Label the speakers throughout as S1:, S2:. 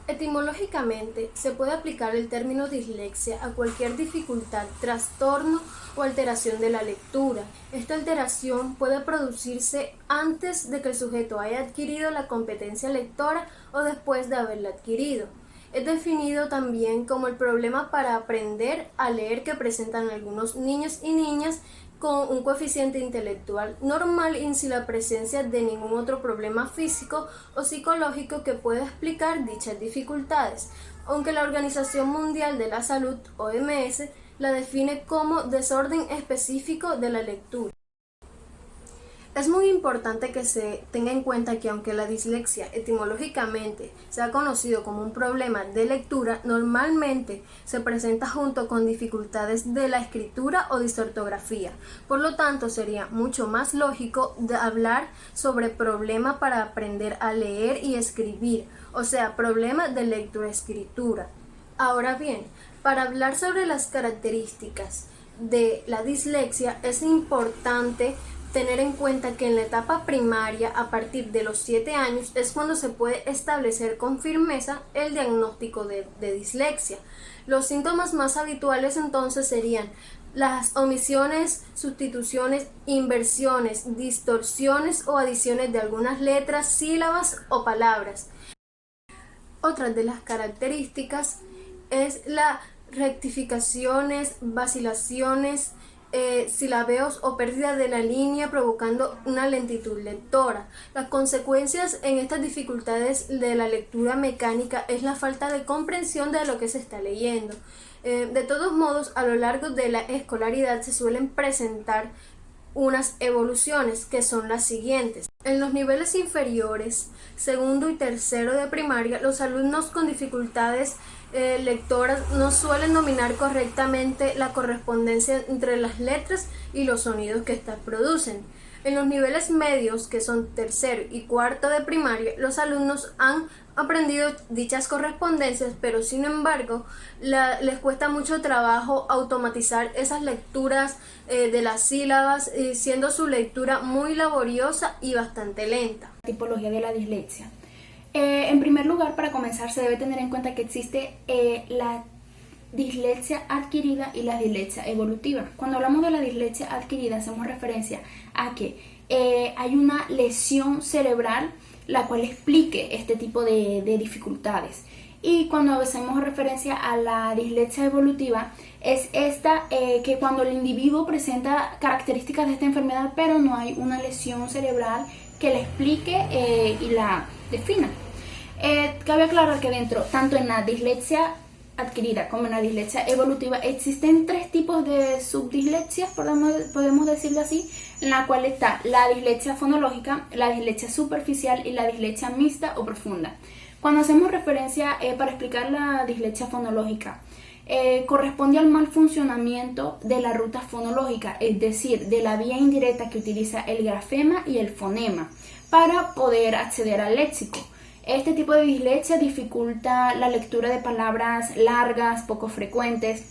S1: Etimológicamente, se puede aplicar el término dislexia a cualquier dificultad, trastorno o alteración de la lectura. Esta alteración puede producirse antes de que el sujeto haya adquirido la competencia lectora o después de haberla adquirido. Es definido también como el problema para aprender a leer que presentan algunos niños y niñas con un coeficiente intelectual normal y sin la presencia de ningún otro problema físico o psicológico que pueda explicar dichas dificultades, aunque la Organización Mundial de la Salud, OMS, la define como desorden específico de la lectura. Es muy importante que se tenga en cuenta que aunque la dislexia etimológicamente se ha conocido como un problema de lectura, normalmente se presenta junto con dificultades de la escritura o disortografía. Por lo tanto, sería mucho más lógico de hablar sobre problema para aprender a leer y escribir, o sea, problema de lectura-escritura. Ahora bien, para hablar sobre las características de la dislexia es importante tener en cuenta que en la etapa primaria, a partir de los 7 años, es cuando se puede establecer con firmeza el diagnóstico de dislexia. Los síntomas más habituales entonces serían las omisiones, sustituciones, inversiones, distorsiones o adiciones de algunas letras, sílabas o palabras. Otra de las características es las rectificaciones, vacilaciones, silabeos o pérdida de la línea provocando una lentitud lectora. Las consecuencias en estas dificultades de la lectura mecánica es la falta de comprensión de lo que se está leyendo. De todos modos, a lo largo de la escolaridad se suelen presentar unas evoluciones que son las siguientes. En los niveles inferiores, segundo y tercero de primaria, los alumnos con dificultades lectoras no suelen dominar correctamente la correspondencia entre las letras y los sonidos que éstas producen. En los niveles medios, que son tercero y cuarto de primaria, los alumnos han aprendido dichas correspondencias, pero sin embargo les cuesta mucho trabajo automatizar esas lecturas de las sílabas, siendo su lectura muy laboriosa y bastante lenta.
S2: Tipología de la dislexia. En primer lugar, para comenzar, se debe tener en cuenta que existe la dislexia adquirida y la dislexia evolutiva. Cuando hablamos de la dislexia adquirida, hacemos referencia a que hay una lesión cerebral la cual explique este tipo de dificultades. Y cuando hacemos referencia a la dislexia evolutiva, es esta que cuando el individuo presenta características de esta enfermedad, pero no hay una lesión cerebral que la explique y la defina. Cabe aclarar que tanto en la dislexia adquirida como en la dislexia evolutiva, existen 3 tipos de subdislexias, podemos decirlo así, en la cual está la dislexia fonológica, la dislexia superficial y la dislexia mixta o profunda. Cuando hacemos referencia para explicar la dislexia fonológica, corresponde al mal funcionamiento de la ruta fonológica, es decir, de la vía indirecta que utiliza el grafema y el fonema para poder acceder al léxico. Este tipo de dislexia dificulta la lectura de palabras largas, poco frecuentes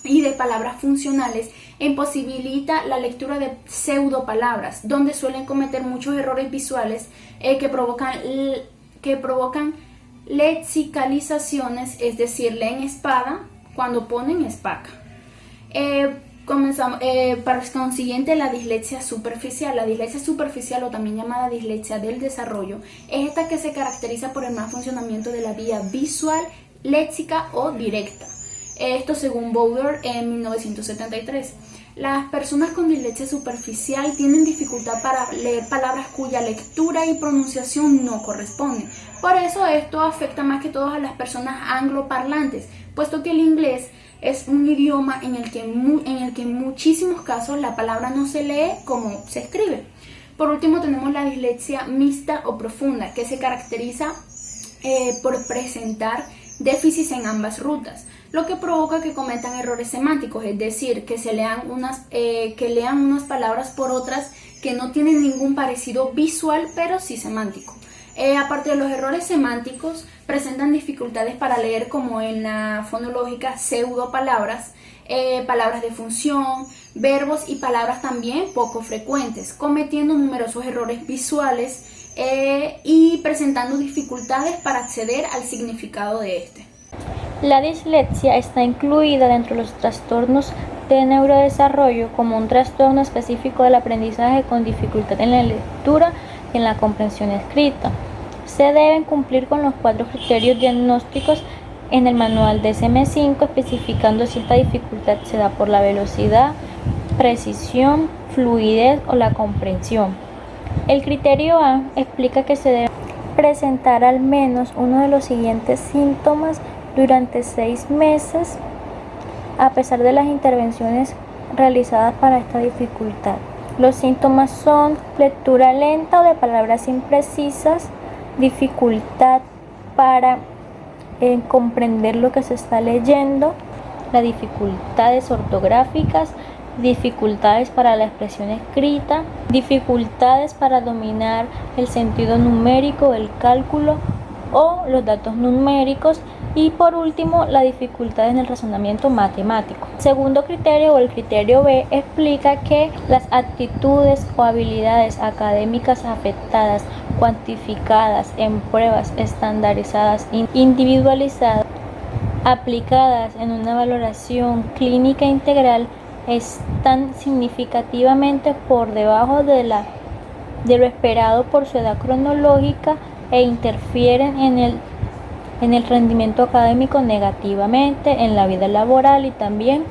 S2: y de palabras funcionales e imposibilita la lectura de pseudopalabras, donde suelen cometer muchos errores visuales que provocan lexicalizaciones, es decir, leen espada cuando ponen espaca. Para consiguiente, la dislexia superficial. La dislexia superficial, o también llamada dislexia del desarrollo, es esta que se caracteriza por el mal funcionamiento de la vía visual, léxica o directa. Esto según Bowder en 1973. Las personas con dislexia superficial tienen dificultad para leer palabras cuya lectura y pronunciación no corresponden. Por eso esto afecta más que todo a las personas angloparlantes, puesto que el inglés es un idioma en el que en muchísimos casos la palabra no se lee como se escribe. Por último, tenemos la dislexia mixta o profunda, que se caracteriza por presentar déficits en ambas rutas, lo que provoca que cometan errores semánticos, es decir, que lean unas palabras por otras que no tienen ningún parecido visual, pero sí semántico. Aparte de los errores semánticos, presentan dificultades para leer, como en la fonológica, pseudopalabras, palabras de función, verbos y palabras también poco frecuentes, cometiendo numerosos errores visuales y presentando dificultades para acceder al significado de este.
S3: La dislexia está incluida dentro de los trastornos de neurodesarrollo como un trastorno específico del aprendizaje con dificultad en la lectura y en la comprensión escrita. Se deben cumplir con los 4 criterios diagnósticos en el manual DSM-5, especificando si esta dificultad se da por la velocidad, precisión, fluidez o la comprensión. El criterio A explica que se debe presentar al menos uno de los siguientes síntomas durante 6 meses a pesar de las intervenciones realizadas para esta dificultad. Los síntomas son lectura lenta o de palabras imprecisas, dificultad para comprender lo que se está leyendo, las dificultades ortográficas, dificultades para la expresión escrita, dificultades para dominar el sentido numérico, el cálculo o los datos numéricos, y por último la dificultad en el razonamiento matemático. El segundo criterio, o el criterio B, explica que las actitudes o habilidades académicas afectadas, cuantificadas en pruebas estandarizadas individualizadas, aplicadas en una valoración clínica integral, están significativamente por debajo de lo esperado por su edad cronológica e interfieren en el rendimiento académico negativamente, en la vida laboral y también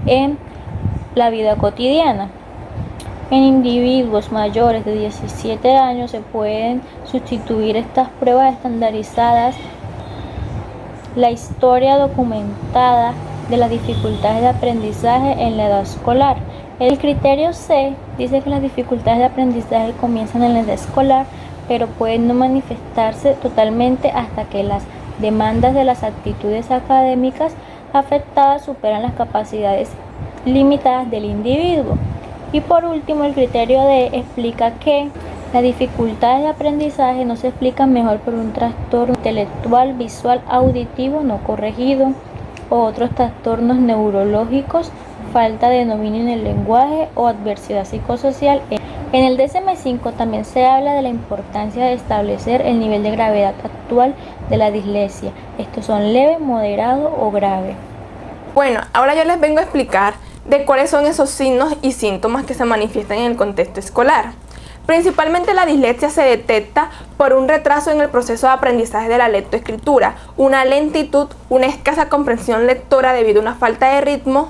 S3: en la vida cotidiana. En individuos mayores de 17 años se pueden sustituir estas pruebas estandarizadas. La historia documentada de las dificultades de aprendizaje en la edad escolar. El criterio C dice que las dificultades de aprendizaje comienzan en la edad escolar, pero pueden no manifestarse totalmente hasta que las demandas de las actitudes académicas afectadas superan las capacidades limitadas del individuo. Y por último, el criterio D explica que las dificultades de aprendizaje no se explican mejor por un trastorno intelectual, visual, auditivo no corregido o otros trastornos neurológicos, falta de dominio en el lenguaje o adversidad psicosocial. En el DSM-5 también se habla de la importancia de establecer el nivel de gravedad actual de la dislexia. Estos son leve, moderado o grave.
S4: Bueno, ahora yo les vengo a explicar de cuáles son esos signos y síntomas que se manifiestan en el contexto escolar. Principalmente la dislexia se detecta por un retraso en el proceso de aprendizaje de la lectoescritura, una lentitud, una escasa comprensión lectora debido a una falta de ritmo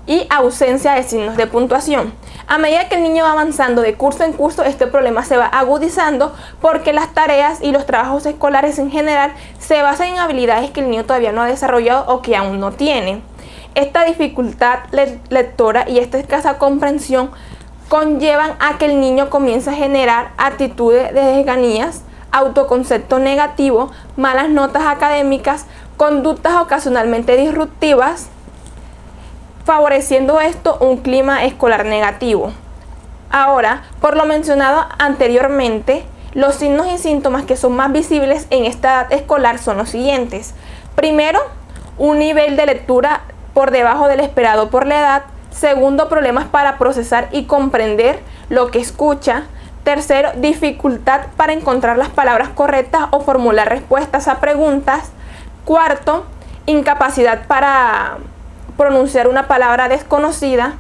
S4: y ausencia de signos de puntuación. A medida que el niño va avanzando de curso en curso, este problema se va agudizando porque las tareas y los trabajos escolares en general se basan en habilidades que el niño todavía no ha desarrollado o que aún no tiene. Esta dificultad lectora y esta escasa comprensión conllevan a que el niño comience a generar actitudes de desganías, autoconcepto negativo, malas notas académicas, conductas ocasionalmente disruptivas, favoreciendo esto un clima escolar negativo. Ahora, por lo mencionado anteriormente, los signos y síntomas que son más visibles en esta edad escolar son los siguientes. Primero, un nivel de lectura por debajo del esperado por la edad. Segundo, problemas para procesar y comprender lo que escucha. Tercero, dificultad para encontrar las palabras correctas o formular respuestas a preguntas. Cuarto, incapacidad para pronunciar una palabra desconocida.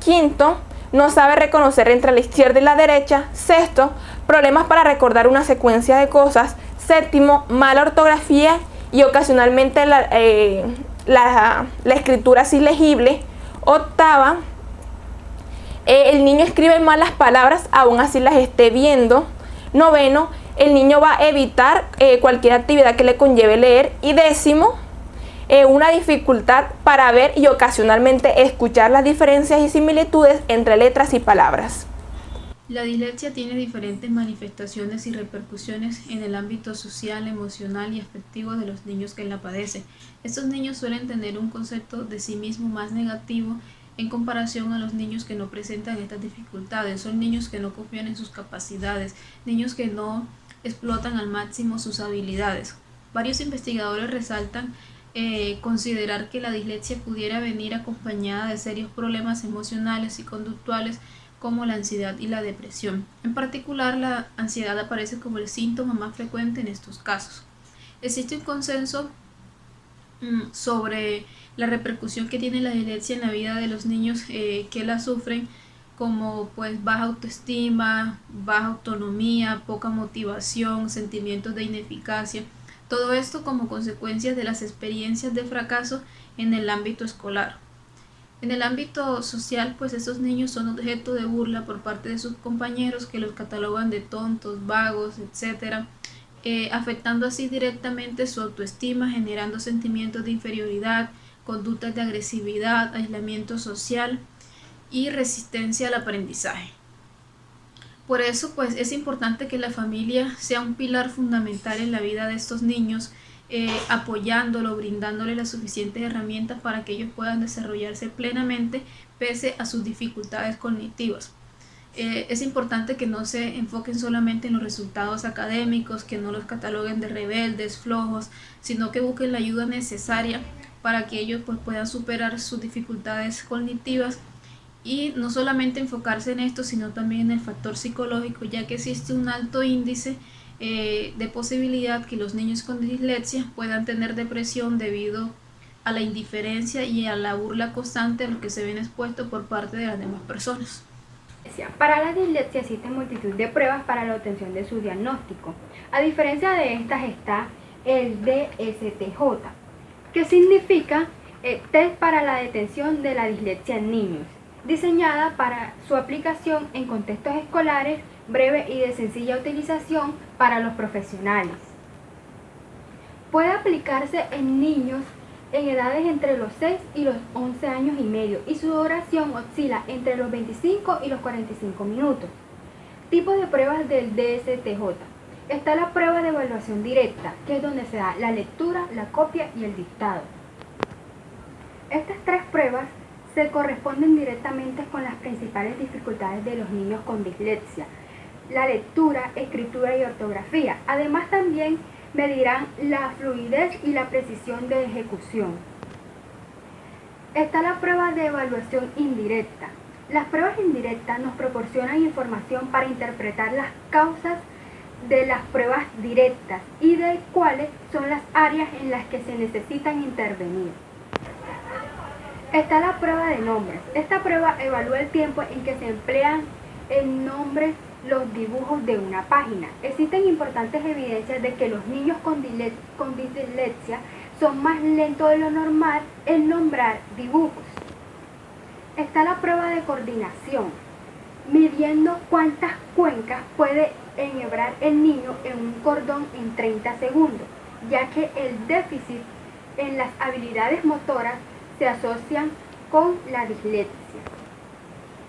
S4: Quinto, no sabe reconocer entre la izquierda y la derecha. Sexto, problemas para recordar una secuencia de cosas. Séptimo, mala ortografía y ocasionalmente la escritura es ilegible. Octava, el niño escribe mal las palabras, aún así las esté viendo. Noveno, el niño va a evitar cualquier actividad que le conlleve leer. Y décimo, una dificultad para ver y ocasionalmente escuchar las diferencias y similitudes entre letras y palabras.
S5: La dislexia tiene diferentes manifestaciones y repercusiones en el ámbito social, emocional y afectivo de los niños que la padecen. Estos niños suelen tener un concepto de sí mismo más negativo en comparación a los niños que no presentan estas dificultades. Son niños que no confían en sus capacidades, niños que no explotan al máximo sus habilidades. Varios investigadores resaltan considerar que la dislexia pudiera venir acompañada de serios problemas emocionales y conductuales como la ansiedad y la depresión. En particular, la ansiedad aparece como el síntoma más frecuente en estos casos. Existe un consenso sobre la repercusión que tiene la dislexia en la vida de los niños que la sufren, como pues baja autoestima, baja autonomía, poca motivación, sentimientos de ineficacia. Todo esto como consecuencia de las experiencias de fracaso en el ámbito escolar. En el ámbito social, pues estos niños son objeto de burla por parte de sus compañeros que los catalogan de tontos, vagos, etc., afectando así directamente su autoestima, generando sentimientos de inferioridad, conductas de agresividad, aislamiento social y resistencia al aprendizaje. Por eso, pues es importante que la familia sea un pilar fundamental en la vida de estos niños, apoyándolo, brindándole las suficientes herramientas para que ellos puedan desarrollarse plenamente pese a sus dificultades cognitivas. Es importante que no se enfoquen solamente en los resultados académicos, que no los cataloguen de rebeldes, flojos, sino que busquen la ayuda necesaria para que ellos pues, puedan superar sus dificultades cognitivas, y no solamente enfocarse en esto, sino también en el factor psicológico, ya que existe un alto índice de posibilidad que los niños con dislexia puedan tener depresión debido a la indiferencia y a la burla constante a lo que se ven expuestos por parte de las demás personas.
S2: Para la dislexia existen multitud de pruebas para la obtención de su diagnóstico. A diferencia de estas está el DSTJ, que significa Test para la Detención de la Dislexia en Niños, diseñada para su aplicación en contextos escolares, breve y de sencilla utilización para los profesionales. Puede aplicarse en niños en edades entre los 6 y los 11 años y medio y su duración oscila entre los 25 y los 45 minutos. Tipos de pruebas del DSTJ. Está la prueba de evaluación directa, que es donde se da la lectura, la copia y el dictado. Estas tres pruebas se corresponden directamente con las principales dificultades de los niños con dislexia: la lectura, escritura y ortografía. Además, también medirán la fluidez y la precisión de ejecución. Está la prueba de evaluación indirecta. Las pruebas indirectas nos proporcionan información para interpretar las causas de las pruebas directas y de cuáles son las áreas en las que se necesitan intervenir. Está la prueba de nombres. Esta prueba evalúa el tiempo en que se emplean en nombres los dibujos de una página. Existen importantes evidencias de que los niños con dislexia son más lentos de lo normal en nombrar dibujos. Está la prueba de coordinación, midiendo cuántas cuencas puede enhebrar el niño en un cordón en 30 segundos, ya que el déficit en las habilidades motoras se asocian con la dislexia.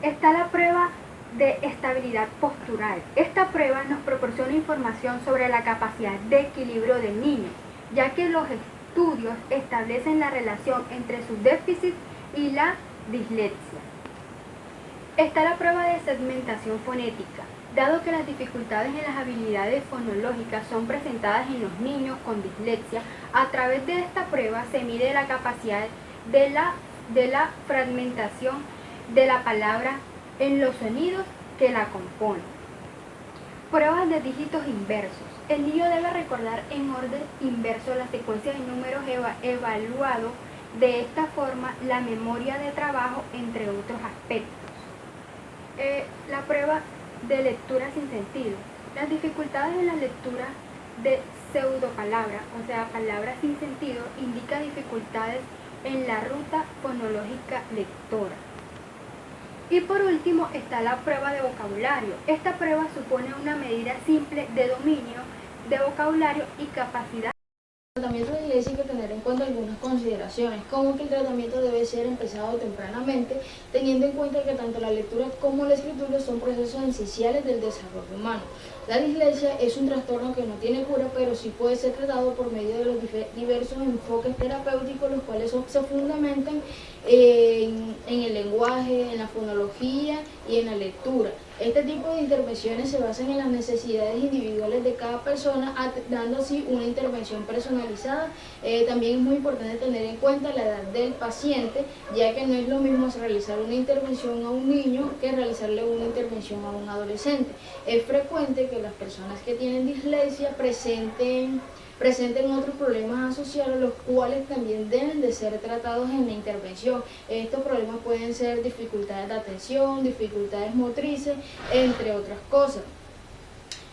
S2: Está la prueba de estabilidad postural. Esta prueba nos proporciona información sobre la capacidad de equilibrio del niño, ya que los estudios establecen la relación entre su déficit y la dislexia. Está la prueba de segmentación fonética. Dado que las dificultades en las habilidades fonológicas son presentadas en los niños con dislexia, a través de esta prueba se mide la capacidad de la fragmentación de la palabra en los sonidos que la componen. Pruebas de dígitos inversos. El niño debe recordar en orden inverso la secuencia de números evaluado. De esta forma, la memoria de trabajo, entre otros aspectos. La prueba de lectura sin sentido. Las dificultades en la lectura de pseudopalabras, o sea, palabras sin sentido, indica dificultades en la ruta fonológica lectora. Y por último está la prueba de vocabulario. Esta prueba supone una medida simple de dominio de vocabulario y capacidad.
S6: El tratamiento de dislexia hay que tener en cuenta algunas consideraciones, como que el tratamiento debe ser empezado tempranamente, teniendo en cuenta que tanto la lectura como la escritura son procesos esenciales del desarrollo humano. La dislexia es un trastorno que no tiene cura, pero sí puede ser tratado por medio de los diversos enfoques terapéuticos, los cuales se fundamentan en el lenguaje, en la fonología y en la lectura. Este tipo de intervenciones se basan en las necesidades individuales de cada persona, dando así una intervención personalizada. También es muy importante tener en cuenta la edad del paciente, ya que no es lo mismo realizar una intervención a un niño que realizarle una intervención a un adolescente. Es frecuente que las personas que tienen dislexia presenten otros problemas asociados, los cuales también deben de ser tratados en la intervención. Estos problemas pueden ser dificultades de atención, dificultades motrices, entre otras cosas.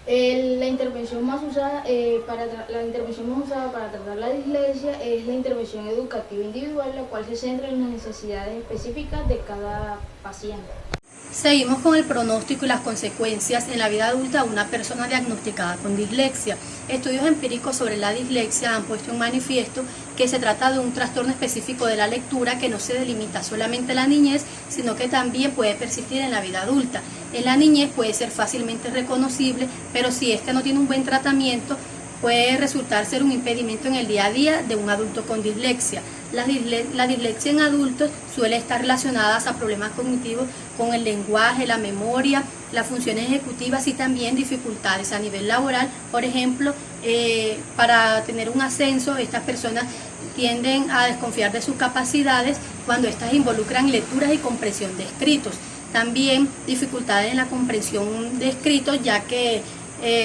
S6: La intervención más usada para tratar la dislexia es la intervención educativa individual, la cual se centra en las necesidades específicas de cada paciente.
S7: Seguimos con el pronóstico y las consecuencias en la vida adulta de una persona diagnosticada con dislexia. Estudios empíricos sobre la dislexia han puesto en manifiesto que se trata de un trastorno específico de la lectura que no se delimita solamente en la niñez, sino que también puede persistir en la vida adulta. En la niñez puede ser fácilmente reconocible, pero si este no tiene un buen tratamiento, puede resultar ser un impedimento en el día a día de un adulto con dislexia. La dislexia en adultos suele estar relacionada a problemas cognitivos con el lenguaje, la memoria, las funciones ejecutivas y también dificultades a nivel laboral. Por ejemplo, para tener un ascenso, estas personas tienden a desconfiar de sus capacidades cuando estas involucran lecturas y comprensión de escritos. También dificultades en la comprensión de escritos, ya que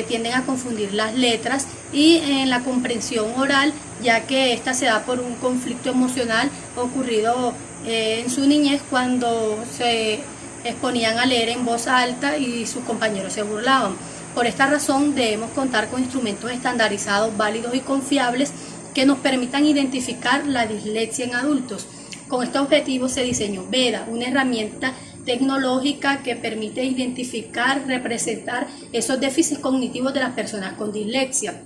S7: tienden a confundir las letras, y en la comprensión oral, ya que esta se da por un conflicto emocional ocurrido en su niñez cuando se exponían a leer en voz alta y sus compañeros se burlaban. Por esta razón debemos contar con instrumentos estandarizados, válidos y confiables que nos permitan identificar la dislexia en adultos. Con este objetivo se diseñó VEDA, una herramienta tecnológica que permite identificar, representar esos déficits cognitivos de las personas con dislexia.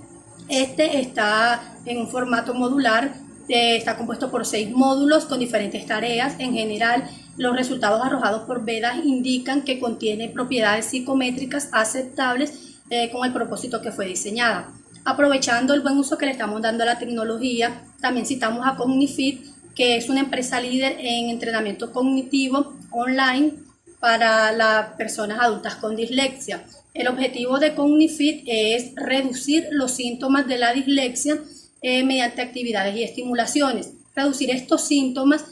S7: Este está en un formato modular, está compuesto por 6 módulos con diferentes tareas. En general, los resultados arrojados por VEDA indican que contiene propiedades psicométricas aceptables con el propósito que fue diseñada. Aprovechando el buen uso que le estamos dando a la tecnología, también citamos a Cognifit, que es una empresa líder en entrenamiento cognitivo online para las personas adultas con dislexia. El objetivo de Cognifit es reducir los síntomas de la dislexia mediante actividades y estimulaciones. Reducir estos síntomas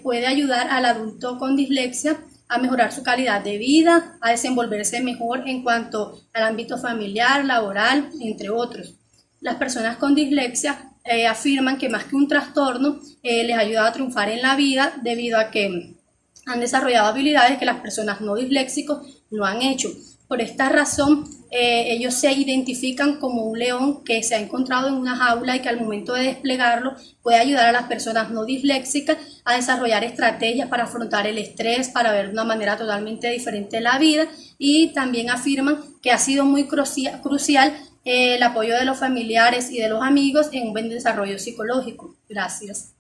S7: puede ayudar al adulto con dislexia a mejorar su calidad de vida, a desenvolverse mejor en cuanto al ámbito familiar, laboral, entre otros. Las personas con dislexia afirman que más que un trastorno les ayuda a triunfar en la vida debido a que han desarrollado habilidades que las personas no disléxicos no han hecho. Por esta razón, ellos se identifican como un león que se ha encontrado en una jaula y que al momento de desplegarlo puede ayudar a las personas no disléxicas a desarrollar estrategias para afrontar el estrés, para ver de una manera totalmente diferente la vida, y también afirman que ha sido muy crucial el apoyo de los familiares y de los amigos en un buen desarrollo psicológico. Gracias.